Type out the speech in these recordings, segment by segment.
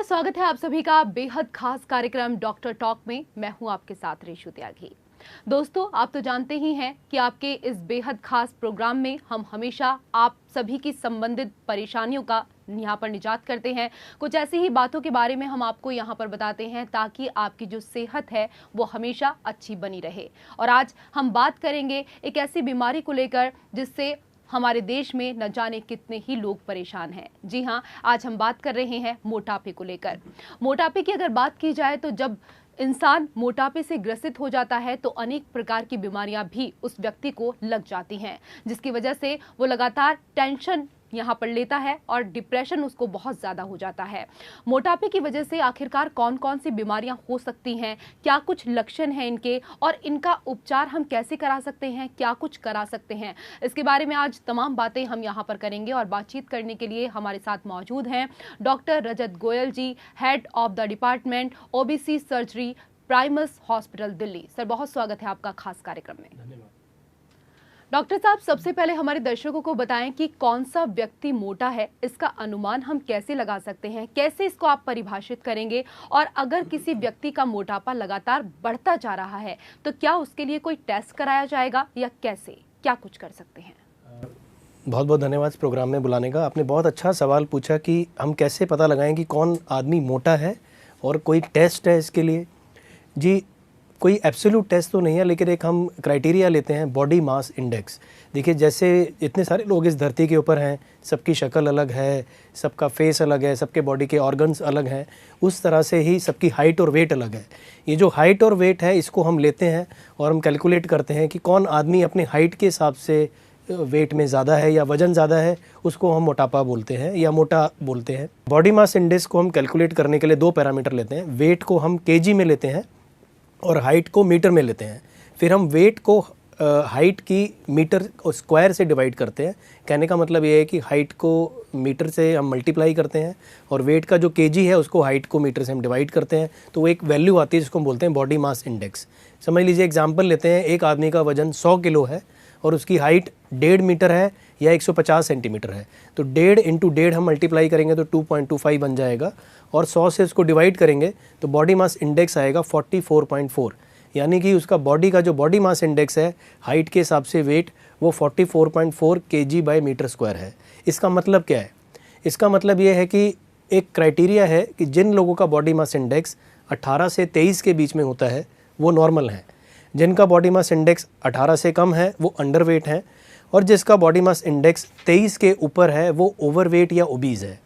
स्वागत है आप सभी का बेहद खास कार्यक्रम डॉक्टर टॉक में। मैं हूं आपके साथ रेशु त्यागी। दोस्तों, आप तो जानते ही हैं कि आपके इस बेहद खास प्रोग्राम में हम हमेशा आप सभी की संबंधित परेशानियों का यहाँ पर निजात करते हैं। कुछ ऐसी ही बातों के बारे में हम आपको यहाँ पर बताते हैं ताकि आपकी जो सेहत है वो हमेशा अच्छी बनी रहे। और आज हम बात करेंगे एक ऐसी बीमारी को लेकर जिससे हमारे देश में न जाने कितने ही लोग परेशान हैं। जी हाँ, आज हम बात कर रहे हैं मोटापे को लेकर। मोटापे की अगर बात की जाए तो जब इंसान मोटापे से ग्रसित हो जाता है तो अनेक प्रकार की बीमारियां भी उस व्यक्ति को लग जाती हैं, जिसकी वजह से वो लगातार टेंशन यहाँ पर लेता है और डिप्रेशन उसको बहुत ज़्यादा हो जाता है। मोटापे की वजह से आखिरकार कौन कौन सी बीमारियां हो सकती हैं, क्या कुछ लक्षण हैं इनके और इनका उपचार हम कैसे करा सकते हैं, क्या कुछ करा सकते हैं, इसके बारे में आज तमाम बातें हम यहाँ पर करेंगे। और बातचीत करने के लिए हमारे साथ मौजूद हैं doctor Rajat Goyal ji, head of the department OBC surgery, Primus hospital, Delhi. Sir, बहुत स्वागत है आपका खास कार्यक्रम में। धन्यवाद। डॉक्टर साहब, सबसे पहले हमारे दर्शकों को बताएं कि कौन सा व्यक्ति मोटा है, इसका अनुमान हम कैसे लगा सकते हैं, कैसे इसको आप परिभाषित करेंगे, और अगर किसी व्यक्ति का मोटापा लगातार बढ़ता जा रहा है तो क्या उसके लिए कोई टेस्ट कराया जाएगा या कैसे, क्या कुछ कर सकते हैं? बहुत बहुत धन्यवाद इस प्रोग्राम में बुलाने का। आपने बहुत अच्छा सवाल पूछा कि हम कैसे पता लगाएं कि कौन आदमी मोटा है और कोई टेस्ट है इसके लिए। जी, कोई एब्सोल्यूट टेस्ट तो नहीं है, लेकिन एक हम क्राइटेरिया लेते हैं बॉडी मास इंडेक्स। देखिए, जैसे इतने सारे लोग इस धरती के ऊपर हैं, सबकी शक्ल अलग है, सबका फेस अलग है, सबके बॉडी के ऑर्गन्स अलग हैं, उस तरह से ही सबकी हाइट और वेट अलग है। ये जो हाइट और वेट है इसको हम लेते हैं और हम कैलकुलेट करते हैं कि कौन आदमी अपने हाइट के हिसाब से वेट में ज़्यादा है या वज़न ज़्यादा है, उसको हम मोटापा बोलते हैं या मोटा बोलते हैं। बॉडी मास इंडेक्स को हम कैलकुलेट करने के लिए दो पैरामीटर लेते हैं। वेट को हम केजी में लेते हैं और हाइट को मीटर में लेते हैं। फिर हम वेट को हाइट की मीटर स्क्वायर से डिवाइड करते हैं। कहने का मतलब ये है कि हाइट को मीटर से हम मल्टीप्लाई करते हैं और वेट का जो केजी है उसको हाइट को मीटर से हम डिवाइड करते हैं, तो वो एक वैल्यू आती है जिसको हम बोलते हैं बॉडी मास इंडेक्स। समझ लीजिए, एग्जांपल लेते हैं, एक आदमी का वजन 100 किलो है और उसकी हाइट 1.5 मीटर है या 150 सेंटीमीटर है, तो 1.5 इंटू 1.5 हम मल्टीप्लाई करेंगे तो 2.25 बन जाएगा और 100 से उसको डिवाइड करेंगे तो बॉडी मास इंडेक्स आएगा 44.4। यानी कि उसका बॉडी का जो बॉडी मास इंडेक्स है हाइट के हिसाब से वेट वो 44.4 केजी बाय मीटर स्क्वायर है। इसका मतलब क्या है? इसका मतलब ये है कि एक क्राइटेरिया है कि जिन लोगों का बॉडी मास इंडेक्स 18 से 23 के बीच में होता है वो नॉर्मल है, जिनका बॉडी मास इंडेक्स 18 से कम है वो अंडरवेट है, और जिसका बॉडी मास इंडेक्स 23 के ऊपर है वो ओवरवेट या ओबीज है।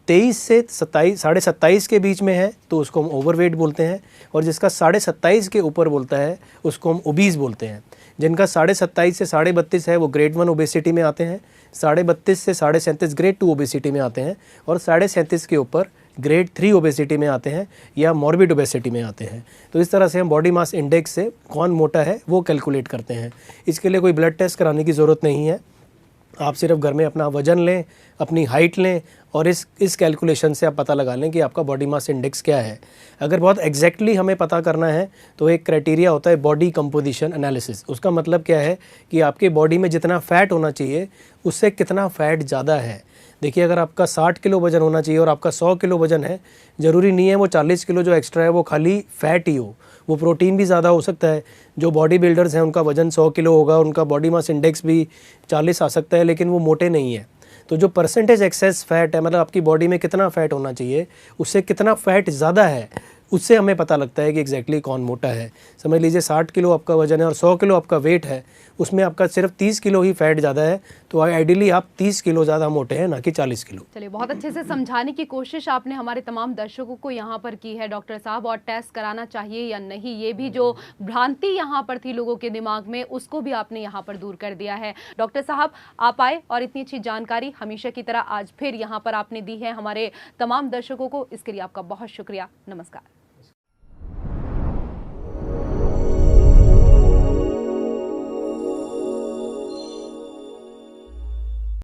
23 से 27.5 के बीच में है तो उसको हम ओवरवेट बोलते हैं, और जिसका 27.5 के ऊपर बोलता है उसको हम ओबीज बोलते हैं। जिनका 27.5 से 32.5 है वो ग्रेड 1 ओबेसिटी में आते हैं, 32.5 से 37.5 ग्रेड 2 ओबेसिटी में आते हैं, और 37.5 के ऊपर ग्रेड 3 ओबेसिटी में आते हैं या मॉर्बिड ओबेसिटी में आते हैं। तो इस तरह से हम बॉडी मास इंडेक्स से कौन मोटा है वो कैलकुलेट करते हैं। इसके लिए कोई ब्लड टेस्ट कराने की ज़रूरत नहीं है, आप सिर्फ घर में अपना वज़न लें, अपनी हाइट लें और इस कैलकुलेशन से आप पता लगा लें कि आपका बॉडी मास इंडेक्स क्या है। अगर बहुत एग्जैक्टली हमें पता करना है तो एक क्राइटेरिया होता है बॉडी कंपोजिशन एनालिसिस। उसका मतलब क्या है कि आपके बॉडी में जितना फ़ैट होना चाहिए उससे कितना फ़ैट ज़्यादा है। देखिए, अगर आपका 60 किलो वज़न होना चाहिए और आपका 100 किलो वज़न है, ज़रूरी नहीं है वो 40 किलो जो एक्स्ट्रा है वो खाली फ़ैट ही हो, वो प्रोटीन भी ज़्यादा हो सकता है। जो बॉडी बिल्डर्स हैं उनका वज़न 100 किलो होगा, उनका बॉडी मास इंडेक्स भी 40 आ सकता है, लेकिन वो मोटे नहीं है। तो जो परसेंटेज एक्सेस फ़ैट है, मतलब आपकी बॉडी में कितना फ़ैट होना चाहिए, उससे कितना फ़ैट ज़्यादा है, उससे हमें पता लगता है कि एग्जैक्टली कौन मोटा है। समझ लीजिए 60 किलो आपका वजन है और 100 किलो आपका वेट है, उसमें आपका सिर्फ 30 किलो ही फैट ज़्यादा है, तो आइडियली आप 30 किलो ज़्यादा मोटे हैं, ना कि 40 किलो। चलिए, बहुत अच्छे से समझाने की कोशिश आपने हमारे तमाम दर्शकों को यहाँ पर की है डॉक्टर साहब। और टेस्ट कराना चाहिए या नहीं, ये भी जो भ्रांति यहाँ पर थी लोगों के दिमाग में, उसको भी आपने यहाँ पर दूर कर दिया है। डॉक्टर साहब, आप आए और इतनी अच्छी जानकारी हमेशा की तरह आज फिर यहाँ पर आपने दी है हमारे तमाम दर्शकों को, इसके लिए आपका बहुत शुक्रिया। नमस्कार।